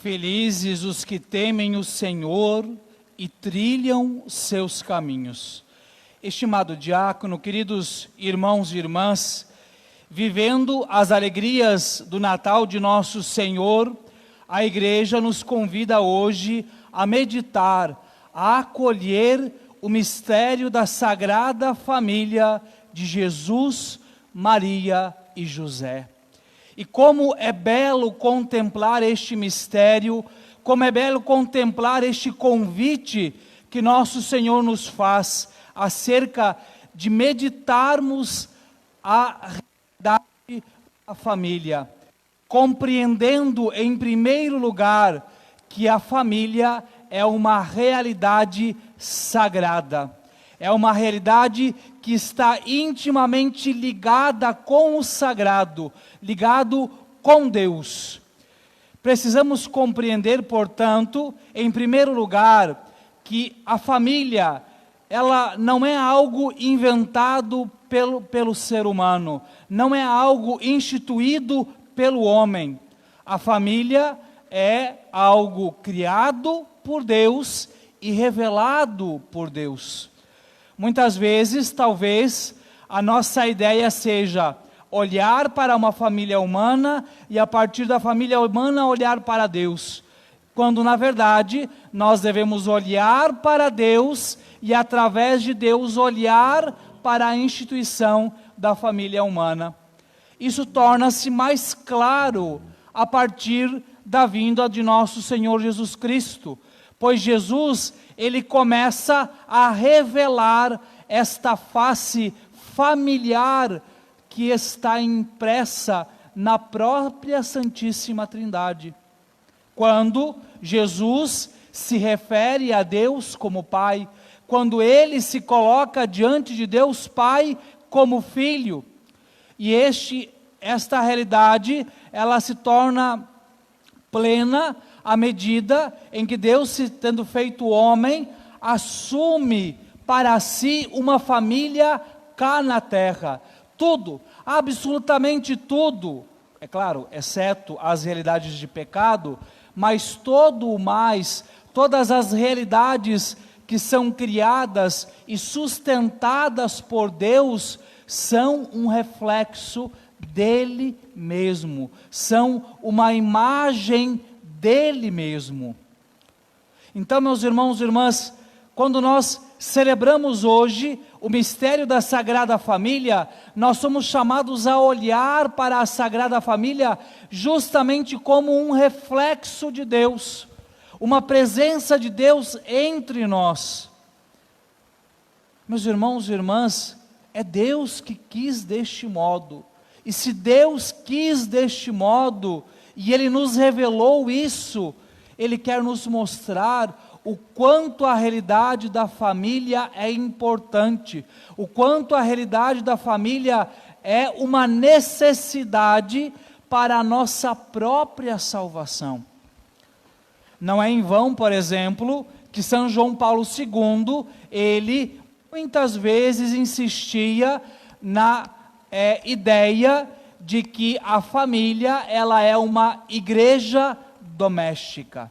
Felizes os que temem o Senhor e trilham seus caminhos. Estimado diácono, queridos irmãos e irmãs, vivendo as alegrias do Natal de nosso Senhor, a igreja nos convida hoje a meditar, a acolher o mistério da Sagrada Família de Jesus, Maria e José. E como é belo contemplar este mistério, como é belo contemplar este convite que nosso Senhor nos faz acerca de meditarmos a realidade da família, compreendendo em primeiro lugar que a família é uma realidade sagrada, é uma realidade que está intimamente ligada com o sagrado, ligado com Deus. Precisamos compreender, portanto, em primeiro lugar, que a família, ela não é algo inventado pelo ser humano, não é algo instituído pelo homem. A família é algo criado por Deus e revelado por Deus. Muitas vezes, talvez, a nossa ideia seja olhar para uma família humana e a partir da família humana olhar para Deus. Quando, na verdade, nós devemos olhar para Deus e através de Deus olhar para a instituição da família humana. Isso torna-se mais claro a partir da vinda de nosso Senhor Jesus Cristo, pois Jesus, ele começa a revelar esta face familiar que está impressa na própria Santíssima Trindade. Quando Jesus se refere a Deus como Pai, quando ele se coloca diante de Deus Pai como Filho, e esta realidade, ela se torna plena à medida em que Deus, se tendo feito homem, assume para si uma família cá na terra. Tudo, absolutamente tudo, é claro, exceto as realidades de pecado, mas todo o mais, todas as realidades que são criadas e sustentadas por Deus, são um reflexo dele mesmo, são uma imagem dele mesmo. Então, meus irmãos e irmãs, quando nós celebramos hoje o mistério da Sagrada Família, nós somos chamados a olhar para a Sagrada Família justamente como um reflexo de Deus, uma presença de Deus entre nós. Meus irmãos e irmãs, é Deus que quis deste modo, e se Deus quis deste modo, e Ele nos revelou isso, Ele quer nos mostrar o quanto a realidade da família é importante, o quanto a realidade da família é uma necessidade para a nossa própria salvação. Não é em vão, por exemplo, que São João Paulo II, ele muitas vezes insistia na ideia de que a família, ela é uma igreja doméstica.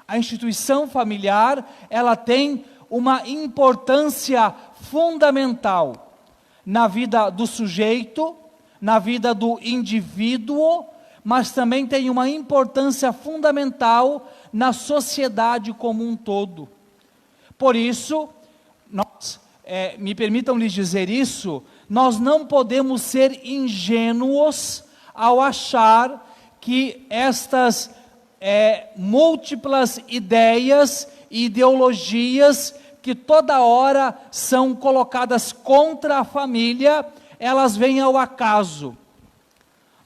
A instituição familiar, ela tem uma importância fundamental na vida do sujeito, na vida do indivíduo, mas também tem uma importância fundamental na sociedade como um todo. Por isso, me permitam lhes dizer isso, nós não podemos ser ingênuos ao achar que estas múltiplas ideias e ideologias que toda hora são colocadas contra a família, elas vêm ao acaso.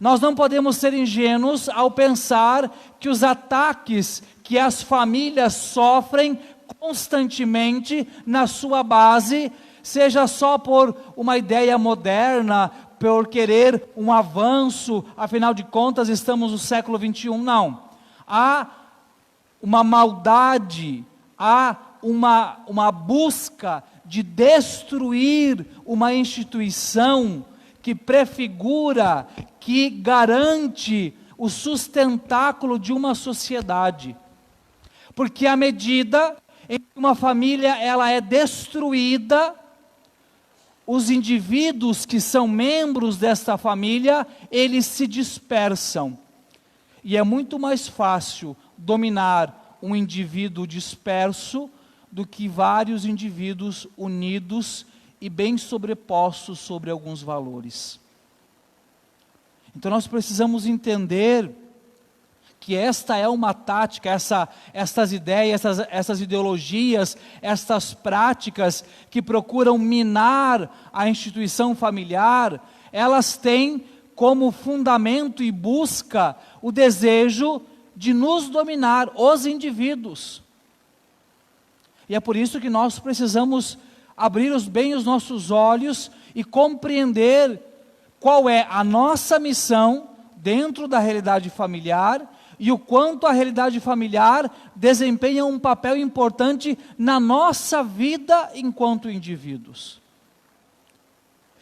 Nós não podemos ser ingênuos ao pensar que os ataques que as famílias sofrem constantemente na sua base, seja só por uma ideia moderna, por querer um avanço, afinal de contas estamos no século XXI, não. Há uma maldade, há uma busca de destruir uma instituição que prefigura, que garante o sustentáculo de uma sociedade. Porque à medida em que uma família ela é destruída, os indivíduos que são membros desta família, eles se dispersam. E é muito mais fácil dominar um indivíduo disperso do que vários indivíduos unidos e bem sobrepostos sobre alguns valores. Então nós precisamos entender que esta é uma tática, estas ideias, essas ideologias, estas práticas que procuram minar a instituição familiar, elas têm como fundamento e busca o desejo de nos dominar, os indivíduos. E é por isso que nós precisamos abrir bem os nossos olhos e compreender qual é a nossa missão dentro da realidade familiar e o quanto a realidade familiar desempenha um papel importante na nossa vida enquanto indivíduos.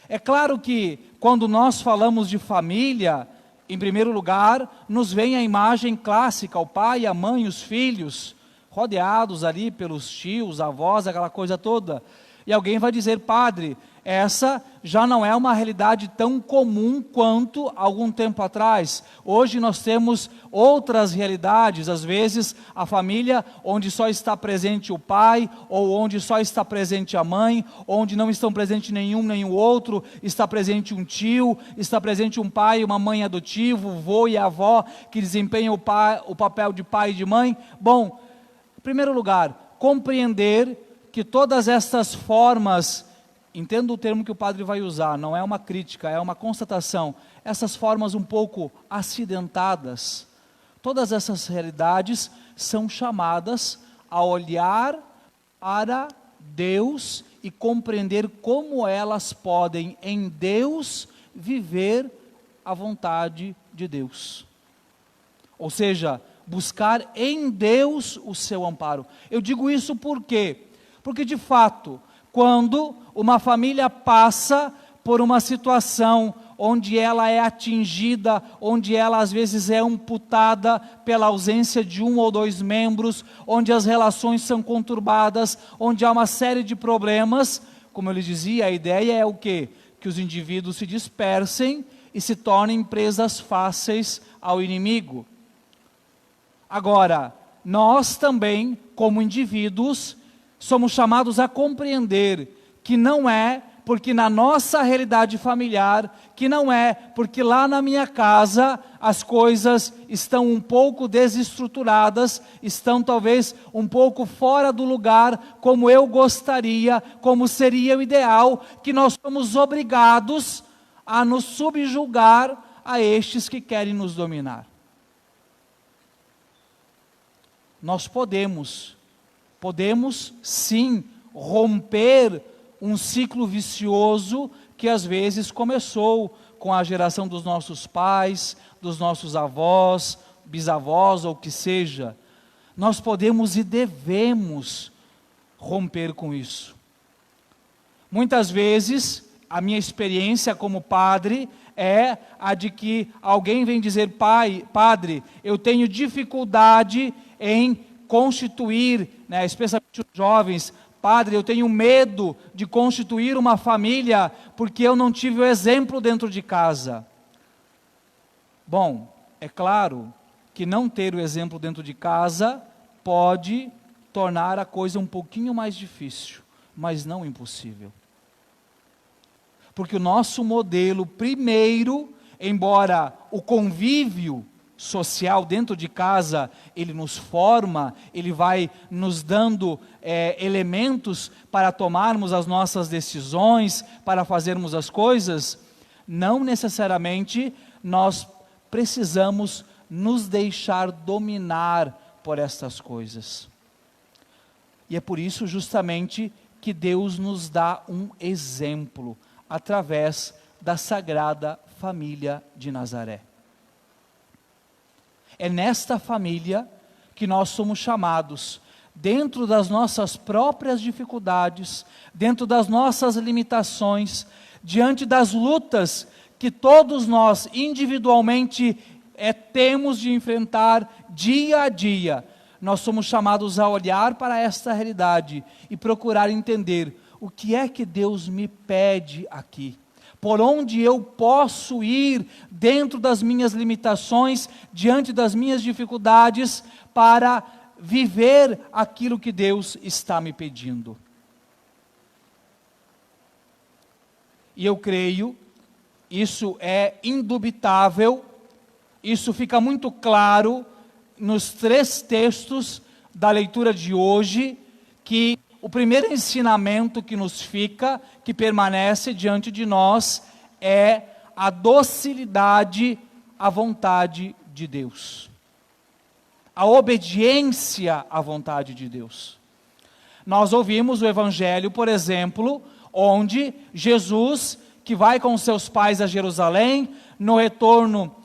É claro que quando nós falamos de família, em primeiro lugar, nos vem a imagem clássica, o pai, a mãe, os filhos, rodeados ali pelos tios, avós, aquela coisa toda. E alguém vai dizer, padre, essa já não é uma realidade tão comum quanto algum tempo atrás. Hoje nós temos outras realidades, às vezes a família onde só está presente o pai, ou onde só está presente a mãe, onde não estão presentes nenhum nem o outro, está presente um tio, está presente um pai e uma mãe adotivo, o vô e a avó que desempenham o papel de pai e de mãe. Bom, em primeiro lugar, compreender que todas estas formas, entendo o termo que o padre vai usar, não é uma crítica, é uma constatação, essas formas um pouco acidentadas, todas essas realidades são chamadas a olhar para Deus e compreender como elas podem, em Deus, viver a vontade de Deus. Ou seja, buscar em Deus o seu amparo. Eu digo isso por quê? Porque de fato, quando uma família passa por uma situação onde ela é atingida, onde ela às vezes é amputada pela ausência de um ou dois membros, onde as relações são conturbadas, onde há uma série de problemas, como eu lhe dizia, a ideia é o quê? Que os indivíduos se dispersem e se tornem presas fáceis ao inimigo. Agora, nós também, como indivíduos, somos chamados a compreender que não é porque na nossa realidade familiar, que não é porque lá na minha casa as coisas estão um pouco desestruturadas, estão talvez um pouco fora do lugar, como eu gostaria, como seria o ideal, que nós somos obrigados a nos subjugar a estes que querem nos dominar. Nós podemos sim romper um ciclo vicioso que às vezes começou com a geração dos nossos pais, dos nossos avós, bisavós ou o que seja. Nós podemos e devemos romper com isso. Muitas vezes, a minha experiência como padre é a de que alguém vem dizer, padre, eu tenho dificuldade em constituir, especialmente os jovens, padre, eu tenho medo de constituir uma família porque eu não tive o exemplo dentro de casa. Bom, é claro que não ter o exemplo dentro de casa pode tornar a coisa um pouquinho mais difícil, mas não impossível. Porque o nosso modelo primeiro, embora o convívio social dentro de casa, ele nos forma, ele vai nos dando elementos para tomarmos as nossas decisões, para fazermos as coisas, não necessariamente nós precisamos nos deixar dominar por estas coisas. E é por isso justamente que Deus nos dá um exemplo, através da Sagrada Família de Nazaré. É nesta família que nós somos chamados, dentro das nossas próprias dificuldades, dentro das nossas limitações, diante das lutas que todos nós individualmente temos de enfrentar dia a dia. Nós somos chamados a olhar para esta realidade e procurar entender o que é que Deus me pede aqui. Por onde eu posso ir dentro das minhas limitações, diante das minhas dificuldades, para viver aquilo que Deus está me pedindo. E eu creio, isso é indubitável, isso fica muito claro nos 3 textos da leitura de hoje, que o primeiro ensinamento que nos fica, que permanece diante de nós, é a docilidade à vontade de Deus. A obediência à vontade de Deus. Nós ouvimos o Evangelho, por exemplo, onde Jesus, que vai com seus pais a Jerusalém, no retorno,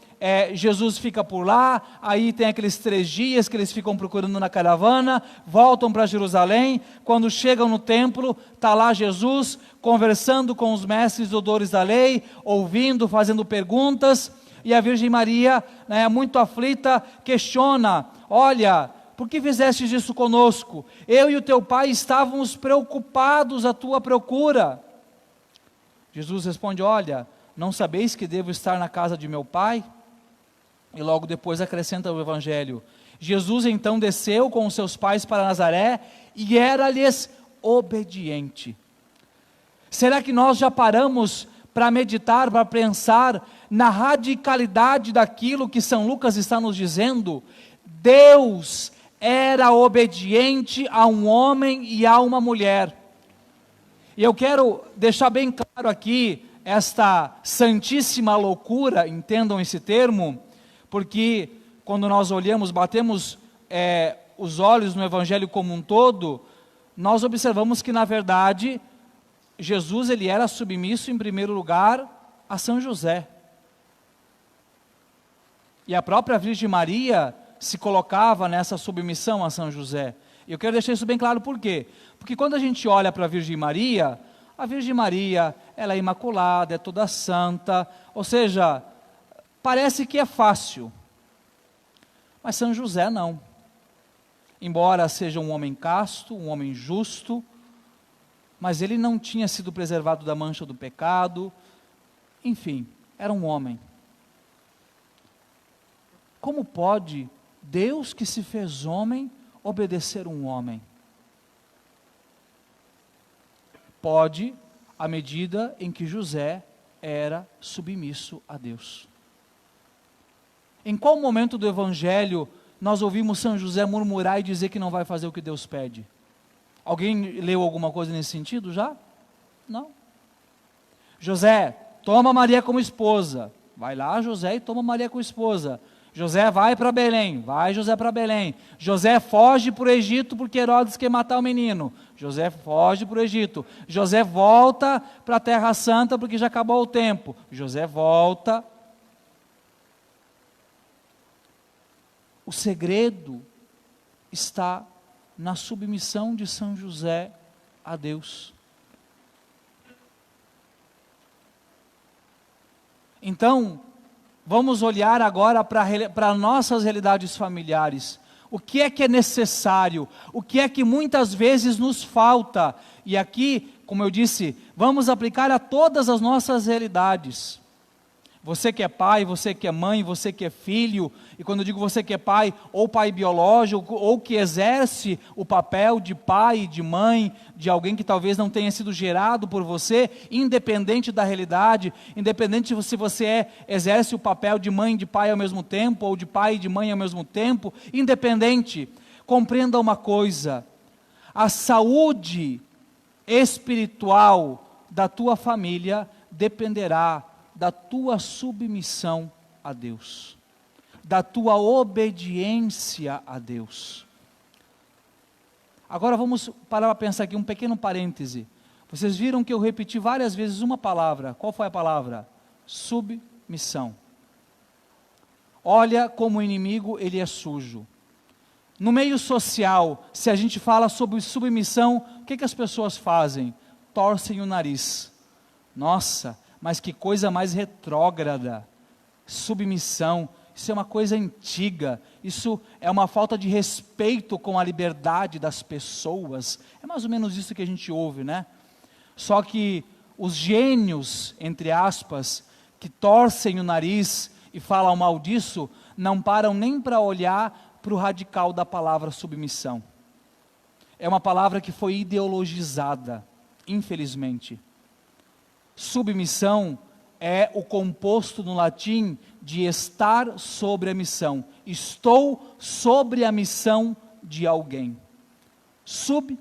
Jesus fica por lá, aí tem aqueles 3 dias que eles ficam procurando na caravana, voltam para Jerusalém, quando chegam no templo, está lá Jesus, conversando com os mestres doutores da lei, ouvindo, fazendo perguntas, e a Virgem Maria, muito aflita, questiona, olha, por que fizestes isso conosco? Eu e o teu pai estávamos preocupados à tua procura. Jesus responde, olha, não sabeis que devo estar na casa de meu pai? E logo depois acrescenta o Evangelho, Jesus então desceu com os seus pais para Nazaré e era-lhes obediente. Será que nós já paramos para meditar, para pensar na radicalidade daquilo que São Lucas está nos dizendo? Deus era obediente a um homem e a uma mulher. E eu quero deixar bem claro aqui esta santíssima loucura, entendam esse termo, porque quando nós olhamos, batemos os olhos no Evangelho como um todo, nós observamos que na verdade Jesus ele era submisso em primeiro lugar a São José. E a própria Virgem Maria se colocava nessa submissão a São José. E eu quero deixar isso bem claro por quê? Porque quando a gente olha para a Virgem Maria, ela é imaculada, é toda santa, ou seja, parece que é fácil. Mas São José não. Embora seja um homem casto, um homem justo, mas ele não tinha sido preservado da mancha do pecado, enfim, era um homem. Como pode Deus que se fez homem obedecer um homem? Pode, à medida em que José era submisso a Deus. Em qual momento do Evangelho nós ouvimos São José murmurar e dizer que não vai fazer o que Deus pede? Alguém leu alguma coisa nesse sentido já? Não. José, toma Maria como esposa. Vai lá José e toma Maria como esposa. José vai para Belém, vai José para Belém. José foge para o Egito porque Herodes quer matar o menino. José foge para o Egito. José volta para a Terra Santa porque já acabou o tempo. José volta. O segredo está na submissão de São José a Deus. Então, vamos olhar agora para nossas realidades familiares. O que é necessário? O que é que muitas vezes nos falta? E aqui, como eu disse, vamos aplicar a todas as nossas realidades. Você que é pai, você que é mãe, você que é filho, e quando eu digo você que é pai, ou pai biológico, ou que exerce o papel de pai, de mãe, de alguém que talvez não tenha sido gerado por você, independente da realidade, independente se você exerce o papel de mãe e de pai ao mesmo tempo, ou de pai e de mãe ao mesmo tempo, independente, compreenda uma coisa, a saúde espiritual da tua família dependerá da tua submissão a Deus, da tua obediência a Deus. Agora vamos parar para pensar aqui, um pequeno parêntese. Vocês viram que eu repeti várias vezes uma palavra. Qual foi a palavra? Submissão. Olha como o inimigo ele é sujo. No meio social, se a gente fala sobre submissão, o que as pessoas fazem? Torcem o nariz. Nossa, mas que coisa mais retrógrada, submissão, Isso é uma coisa antiga, isso é uma falta de respeito com a liberdade das pessoas. É mais ou menos isso que a gente ouve, né? Só que os gênios, entre aspas, que torcem o nariz e falam mal disso, não param nem para olhar para o radical da palavra submissão. É uma palavra que foi ideologizada, infelizmente. Submissão é o composto no latim de estar sobre a missão. Estou sobre a missão de alguém. Sobre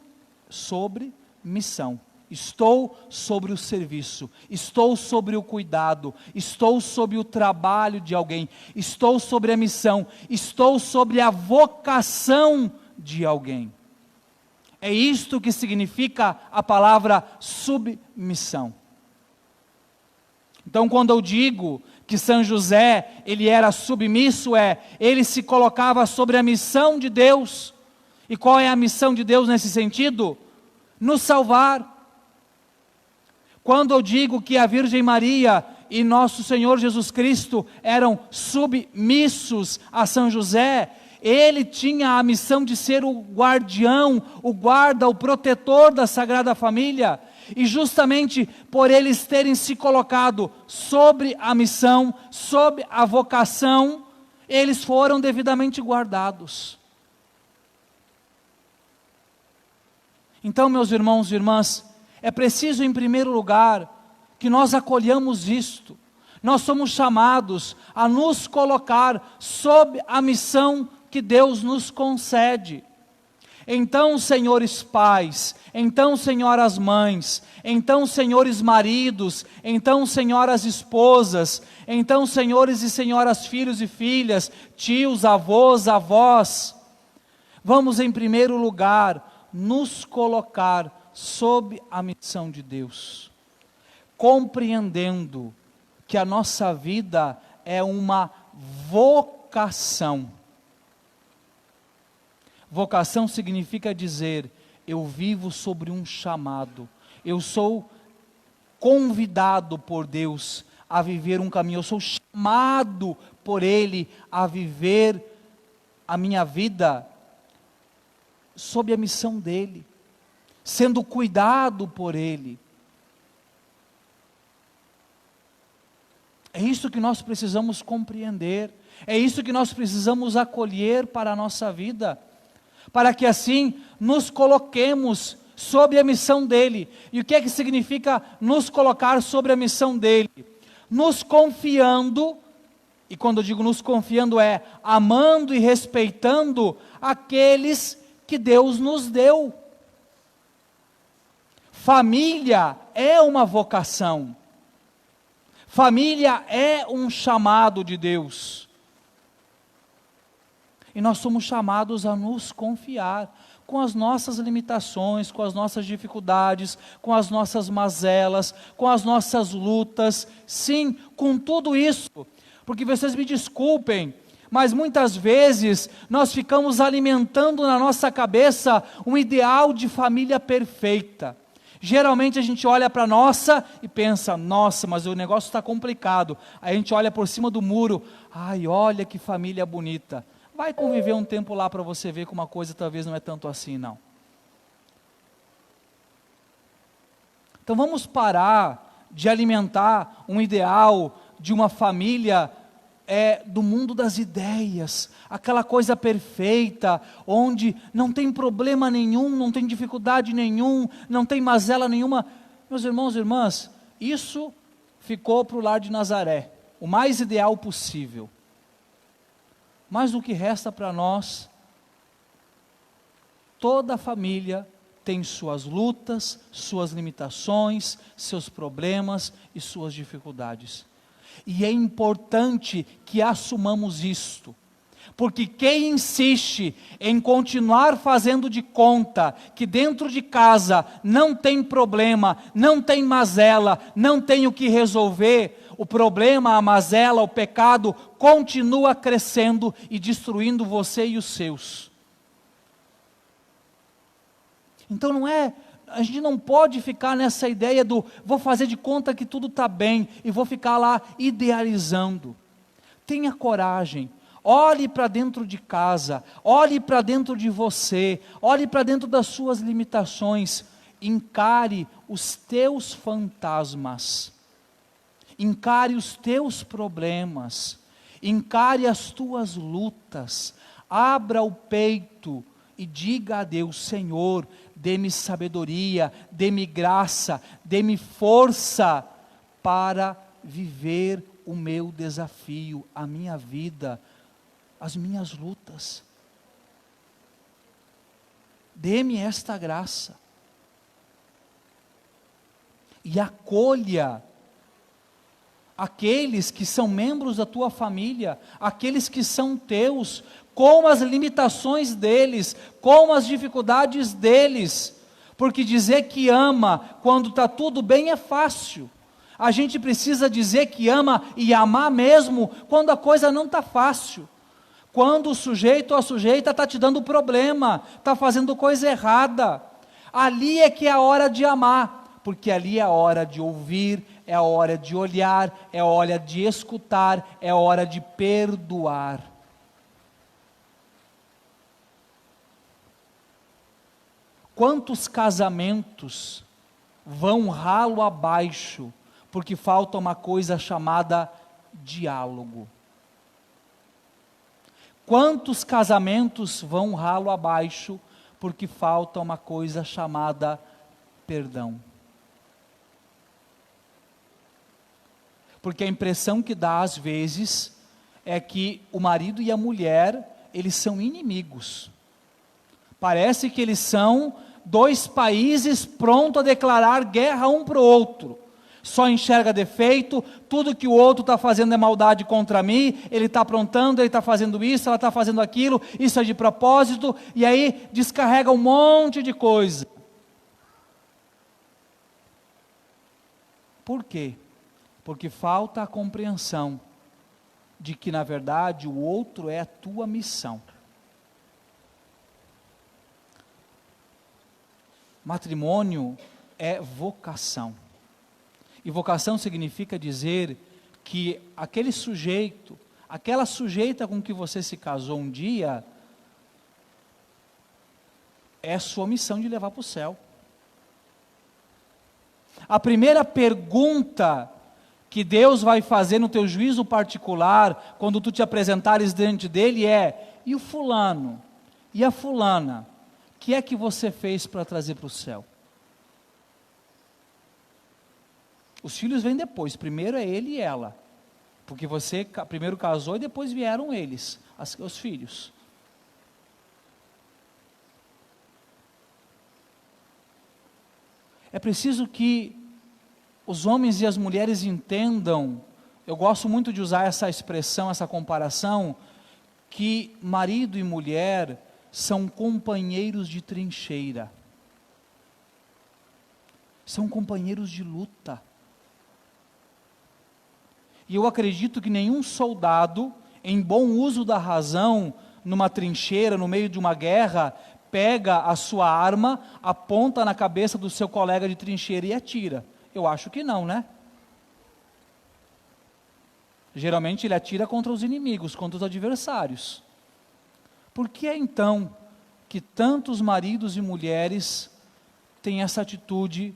missão. Estou sobre o serviço, estou sobre o cuidado, estou sobre o trabalho de alguém, estou sobre a missão, estou sobre a vocação de alguém. É isto que significa a palavra submissão. Então, quando eu digo que São José, ele era submisso, ele se colocava sobre a missão de Deus. E qual é a missão de Deus nesse sentido? Nos salvar. Quando eu digo que a Virgem Maria e nosso Senhor Jesus Cristo eram submissos a São José, ele tinha a missão de ser o guardião, o guarda, o protetor da Sagrada Família, e justamente por eles terem se colocado sobre a missão, sobre a vocação, eles foram devidamente guardados. Então, meus irmãos e irmãs, é preciso, em primeiro lugar, que nós acolhamos isto. Nós somos chamados a nos colocar sob a missão que Deus nos concede. Então, senhores pais, então, senhoras mães, então, senhores maridos, então, senhoras esposas, então, senhores e senhoras filhos e filhas, tios, avós, avós, vamos, em primeiro lugar, nos colocar sob a missão de Deus, compreendendo que a nossa vida é uma vocação. Vocação significa dizer, eu vivo sobre um chamado, eu sou convidado por Deus a viver um caminho, eu sou chamado por Ele a viver a minha vida sob a missão dEle, sendo cuidado por Ele. É isso que nós precisamos compreender, é isso que nós precisamos acolher para a nossa vida, para que assim nos coloquemos sob a missão dEle. E o que é que significa nos colocar sobre a missão dEle? Nos confiando, e quando eu digo nos confiando é amando e respeitando aqueles que Deus nos deu. Família é uma vocação. Família é um chamado de Deus. E nós somos chamados a nos confiar com as nossas limitações, com as nossas dificuldades, com as nossas mazelas, com as nossas lutas. Sim, com tudo isso. Porque vocês me desculpem, mas muitas vezes nós ficamos alimentando na nossa cabeça um ideal de família perfeita. Geralmente a gente olha para a nossa e pensa, nossa, mas o negócio está complicado. Aí a gente olha por cima do muro, ai, olha que família bonita. Vai conviver um tempo lá para você ver que uma coisa talvez não é tanto assim, não. Então vamos parar de alimentar um ideal de uma família do mundo das ideias, aquela coisa perfeita, onde não tem problema nenhum, não tem dificuldade nenhum, não tem mazela nenhuma. Meus irmãos e irmãs, isso ficou para o lar de Nazaré, o mais ideal possível. Mas o que resta para nós, toda família tem suas lutas, suas limitações, seus problemas e suas dificuldades. E é importante que assumamos isto, porque quem insiste em continuar fazendo de conta que dentro de casa não tem problema, não tem mazela, não tem o que resolver, o problema, a mazela, o pecado continua crescendo e destruindo você e os seus. Então a gente não pode ficar nessa ideia do vou fazer de conta que tudo está bem e vou ficar lá idealizando. Tenha coragem. Olhe para dentro de casa, olhe para dentro de você, olhe para dentro das suas limitações, encare os teus fantasmas, encare os teus problemas, encare as tuas lutas, abra o peito e diga a Deus: Senhor, dê-me sabedoria, dê-me graça, dê-me força para viver o meu desafio, a minha vida, as minhas lutas. Dê-me esta graça. E acolha aqueles que são membros da tua família, aqueles que são teus, com as limitações deles, com as dificuldades deles, porque dizer que ama quando está tudo bem é fácil. A gente precisa dizer que ama e amar mesmo quando a coisa não está fácil. Quando o sujeito ou a sujeita está te dando problema, está fazendo coisa errada, ali é que é a hora de amar, porque ali é a hora de ouvir, é a hora de olhar, é a hora de escutar, é a hora de perdoar. Quantos casamentos vão ralo abaixo, porque falta uma coisa chamada diálogo? Quantos casamentos vão ralo abaixo, porque falta uma coisa chamada perdão? Porque a impressão que dá às vezes é que o marido e a mulher, eles são inimigos. Parece que eles são dois países prontos a declarar guerra um para o outro. Só enxerga defeito, tudo que o outro está fazendo é maldade contra mim, ele está aprontando, ele está fazendo isso, ela está fazendo aquilo, isso é de propósito, e aí descarrega um monte de coisa. Por quê? Porque falta a compreensão de que, na verdade, o outro é a tua missão. Matrimônio é vocação. E vocação significa dizer que aquele sujeito, aquela sujeita com que você se casou um dia, é sua missão de levar para o céu. A primeira pergunta que Deus vai fazer no teu juízo particular, quando tu te apresentares diante dele, é: e o fulano? E a fulana? O que é que você fez para trazer para o céu? Os filhos vêm depois, primeiro é ele e ela, porque você primeiro casou e depois vieram eles, os filhos. É preciso que os homens e as mulheres entendam, eu gosto muito de usar essa expressão, essa comparação, que marido e mulher são companheiros de trincheira, são companheiros de luta. E eu acredito que nenhum soldado, em bom uso da razão, numa trincheira, no meio de uma guerra, pega a sua arma, aponta na cabeça do seu colega de trincheira e atira. Eu acho que não, né? Geralmente ele atira contra os inimigos, contra os adversários. Por que é então que tantos maridos e mulheres têm essa atitude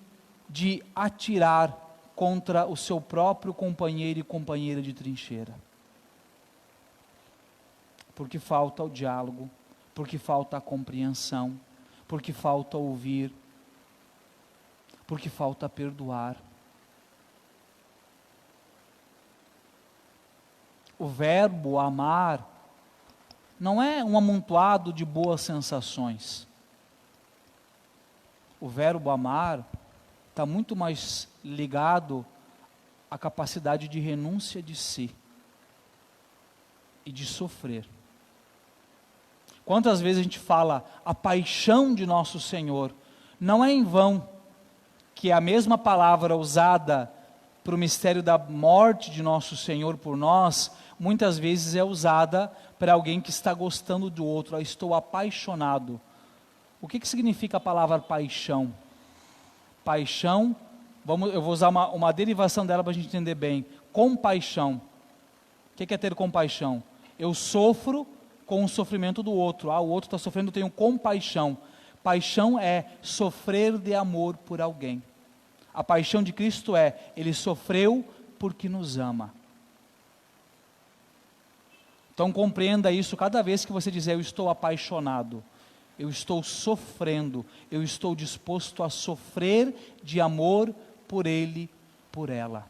de atirar contra o seu próprio companheiro e companheira de trincheira? Porque falta o diálogo, porque falta a compreensão, porque falta ouvir, porque falta perdoar. O verbo amar não é um amontoado de boas sensações. O verbo amar está muito mais ligado à capacidade de renúncia de si e de sofrer. Quantas vezes a gente fala a paixão de nosso Senhor? Não é em vão que a mesma palavra usada para o mistério da morte de nosso Senhor por nós, muitas vezes é usada para alguém que está gostando do outro. Eu estou apaixonado. O que significa a palavra paixão? Paixão, eu vou usar uma derivação dela para a gente entender bem. Compaixão. O que é ter compaixão? Eu sofro com o sofrimento do outro. O outro está sofrendo, eu tenho compaixão. Paixão é sofrer de amor por alguém. A paixão de Cristo é, Ele sofreu porque nos ama. Então compreenda isso cada vez que você dizer, eu estou apaixonado, eu estou sofrendo, eu estou disposto a sofrer de amor por ele, por ela.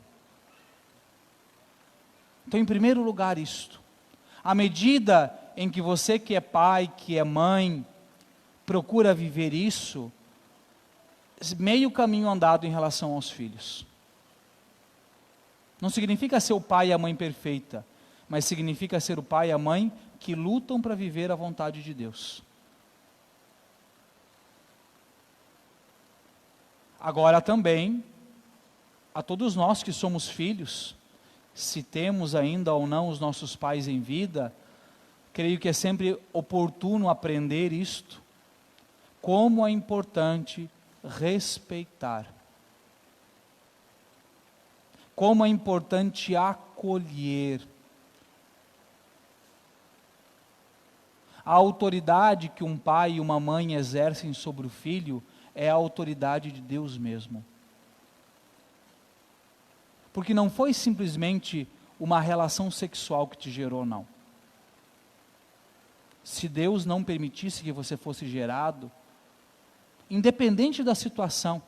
Então, em primeiro lugar, isto. À medida em que você que é pai, que é mãe, procura viver isso, meio caminho andado em relação aos filhos. Não significa ser o pai e a mãe perfeita, mas significa ser o pai e a mãe que lutam para viver a vontade de Deus. Agora também, a todos nós que somos filhos, se temos ainda ou não os nossos pais em vida, creio que é sempre oportuno aprender isto, como é importante respeitar, como é importante acolher. A autoridade que um pai e uma mãe exercem sobre o filho é a autoridade de Deus mesmo. Porque não foi simplesmente uma relação sexual que te gerou, não. Se Deus não permitisse que você fosse gerado, independente da situação,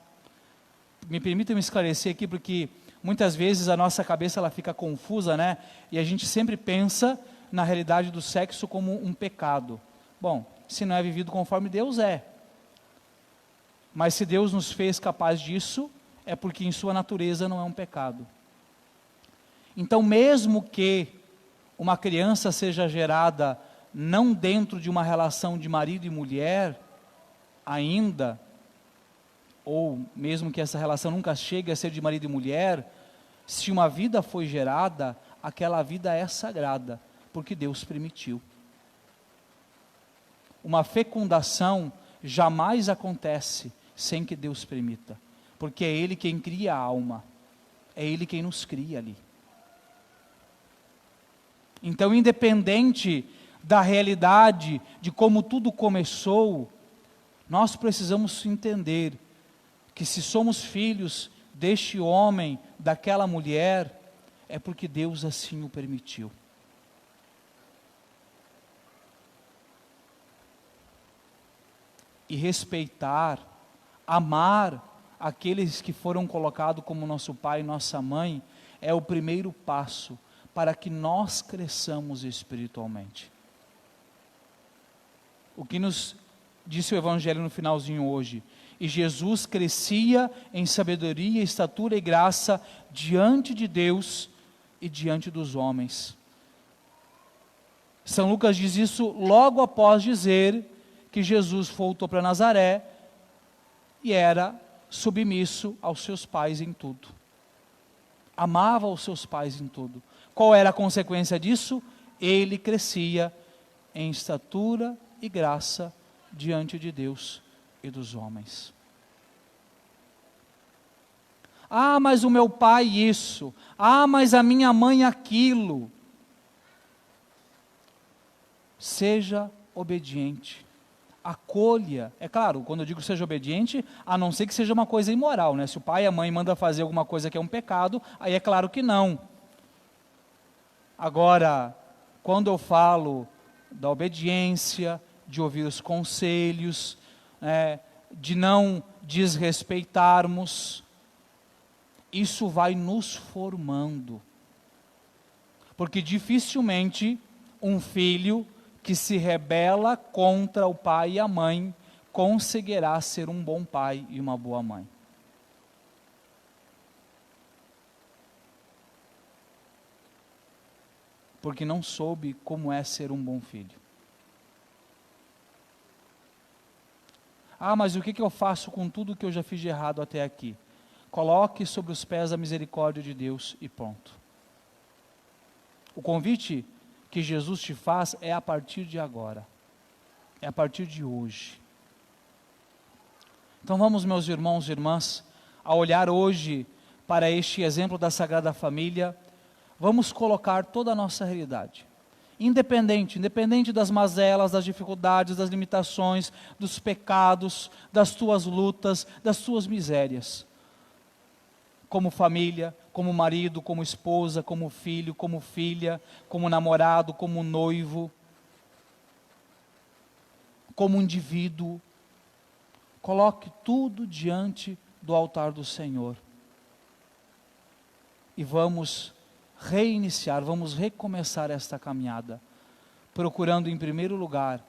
me permita me esclarecer aqui, porque muitas vezes a nossa cabeça ela fica confusa, né? E a gente sempre pensa na realidade do sexo como um pecado. Bom, se não é vivido conforme Deus é. Mas se Deus nos fez capaz disso, é porque em sua natureza não é um pecado. Então, mesmo que uma criança seja gerada não dentro de uma relação de marido e mulher, ainda, ou mesmo que essa relação nunca chegue a ser de marido e mulher, se uma vida foi gerada, aquela vida é sagrada, porque Deus permitiu. Uma fecundação jamais acontece sem que Deus permita, porque é Ele quem cria a alma, é Ele quem nos cria ali. Então, independente da realidade, de como tudo começou, nós precisamos entender que se somos filhos deste homem, daquela mulher, é porque Deus assim o permitiu. E respeitar, amar aqueles que foram colocados como nosso pai e nossa mãe, é o primeiro passo para que nós cresçamos espiritualmente. O que nos disse o Evangelho no finalzinho hoje, e Jesus crescia em sabedoria, estatura e graça diante de Deus e diante dos homens. São Lucas diz isso logo após dizer que Jesus voltou para Nazaré e era submisso aos seus pais em tudo. Amava os seus pais em tudo. Qual era a consequência disso? Ele crescia em estatura e graça diante de Deus e dos homens. Ah, mas o meu pai isso. Ah, mas a minha mãe aquilo. Seja obediente. Acolha. É claro, quando eu digo seja obediente, a não ser que seja uma coisa imoral, né? Se o pai e a mãe mandam fazer alguma coisa que é um pecado, aí é claro que não. Agora, quando eu falo da obediência, de ouvir os conselhos, de não desrespeitarmos, isso vai nos formando. Porque dificilmente um filho que se rebela contra o pai e a mãe conseguirá ser um bom pai e uma boa mãe. Porque não soube como é ser um bom filho. Ah, mas o que eu faço com tudo que eu já fiz de errado até aqui? Coloque sobre os pés a misericórdia de Deus e ponto. O convite que Jesus te faz é a partir de agora. É a partir de hoje. Então vamos, meus irmãos e irmãs, a olhar hoje para este exemplo da Sagrada Família, Vamos colocar toda a nossa realidade, independente das mazelas, das dificuldades, das limitações, dos pecados, das tuas lutas, das tuas misérias. Como família, como marido, como esposa, como filho, como filha, como namorado, como noivo, como indivíduo. Coloque tudo diante do altar do Senhor. E vamos reiniciar, vamos recomeçar esta caminhada, procurando em primeiro lugar,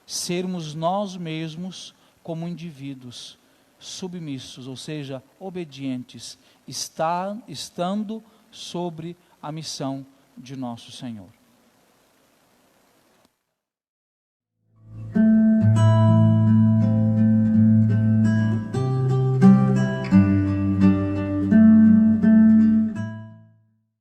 sermos nós mesmos como indivíduos, submissos, ou seja, obedientes, estando sobre a missão de nosso Senhor.